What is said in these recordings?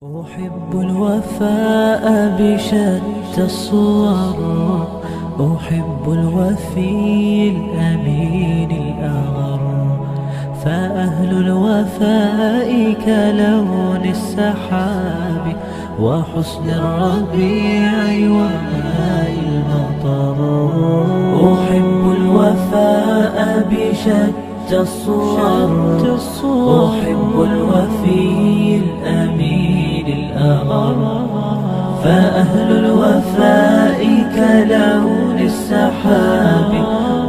أحب الوفاء بشتى الصور، أحب الوفي الأمين الأغر، فأهل الوفاء كلون السحاب وحسن الربيع وماء المطر. أحب الوفاء بشتى الصور، أحب الوفي الأمين الأغر، فأهل الوفاء كلون السحاب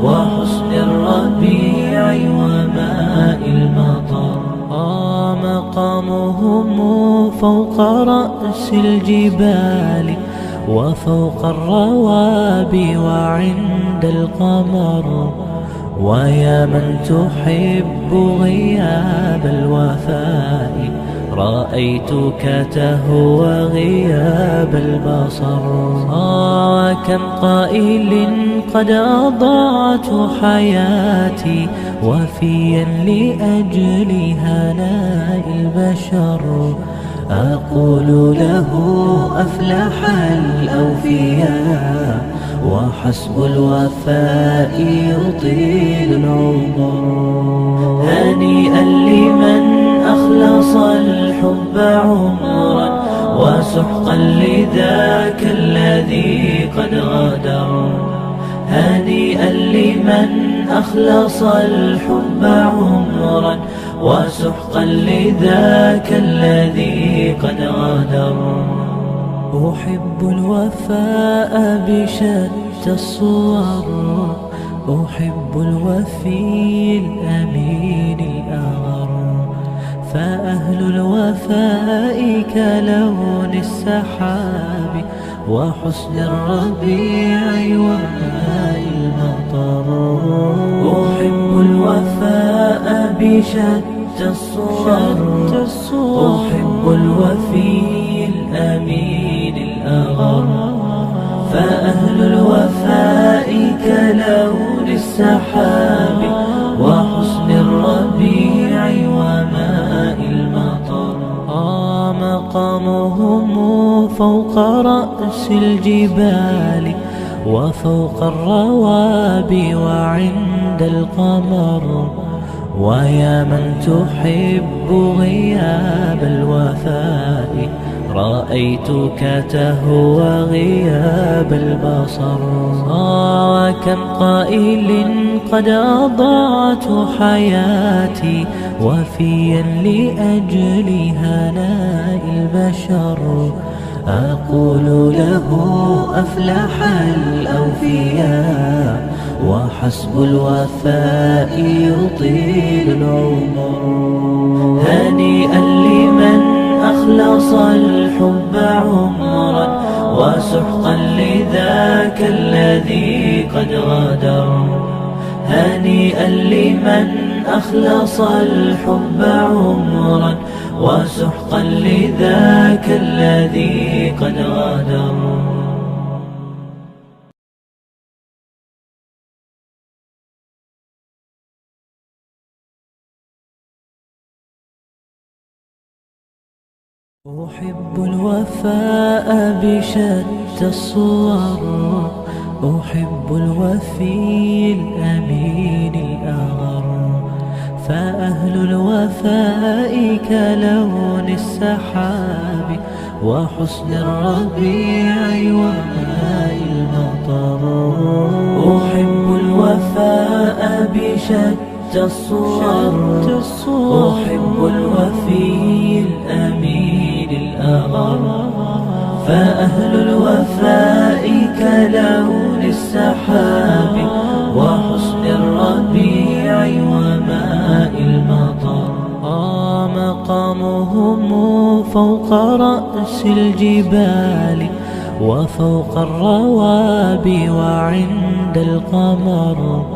وحسن الربيع وماء المطر. مقامهم فوق رأس الجبال وفوق الروابي وعند القمر، ويا من تحب غياب الوفاء رأيتك تهوى غياب البصر. كم قائل قد أضعت حياتي وفيا لأجل هناء البشر، أقول له أفلح الأوفياء وحسب الوفاء يطيل العمر. هنيئا لمن أخلص الحب عمرا وسحقا لذاك الذي قد غدر. هنيئا لمن أخلص الحب عمرا وسحقا لذاك الذي قد غدر. أحب الوفاء بشتى الصور، أحب الوفي الأمين الأغر، فأهل الوفاء كلون السحاب وحسن الربيع وماء المطر. أحب الوفاء بشتى الصور، أحب الوفي الأمين الأغر، فأهل الوفاء كلون السحاب وحسن الربيع وماء المطر. مقامهم فوق رأس الجبال وفوق الروابي وعند القمر، ويا من تحب غياب الوفاء رأيتك تهوى غياب البصر. وكم قائل قد أضعت حياتي وفيا لأجل هناء البشر، أقول له أفلح الأوفياء وحسب الوفاء يطيل العمر. هنيئا لمن أخلص الحب عمرا وسحقا لذاك الذي قد غدر. هنيئا لمن أخلص الحب عمرا وسحقا لذاك الذي قد غدر. أحب الوفاء بشتى الصور، أحب الوفي الأمين الأغر، فأهل الوفاء كلون السحاب وحسن الربيع وماء المطر. أحب الوفاء بشتى الصور، أحب الوفي الأمين الأغر، فأهل الوفاء كلون السحاب وحسن الربيع وماء المطر. مقامهم فوق رأس الجبال وفوق الروابي وعند القمر،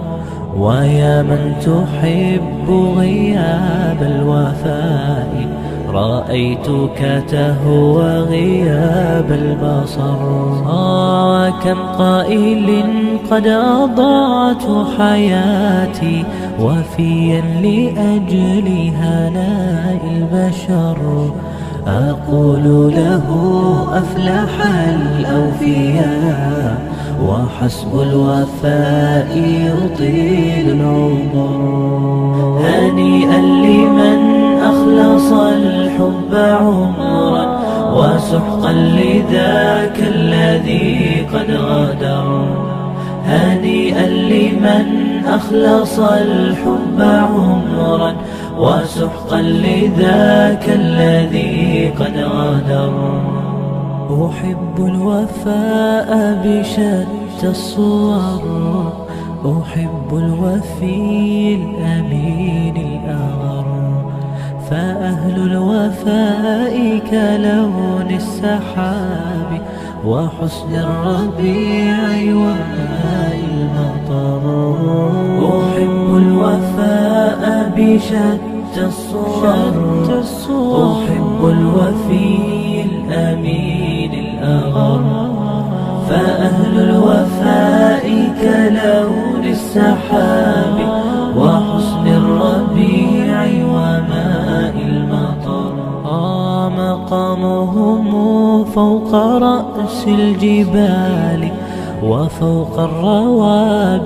ويا من تحب غياب الوفاء رأيتك تهوى غياب البصر. كم قائل قد أضعت حياتي وفيا لأجل هناء البشر، أقول له أفلح الأوفياء وحسب الوفاء يطيل العمر. هنيئا لمن أخلص الحب عمرا وسحقا لذاك الذي قد غدر. هنيئا لمن أخلص الحب عمرا وسحقا لذاك الذي قد غدر. أحب الوفاء بشتى الصور، أحب الوفي الأمين الأغر. فأهل الوفاء كلون السحاب وحسن الربيع وماء المطر. أحب الوفاء بشتى الصور، أحب الوفي الأمين الأغر. فأهل الوفاء كلون السحاب وحسن الربيع وماء المطر. مقامهم فوق رأس الجبال وفوق الروابي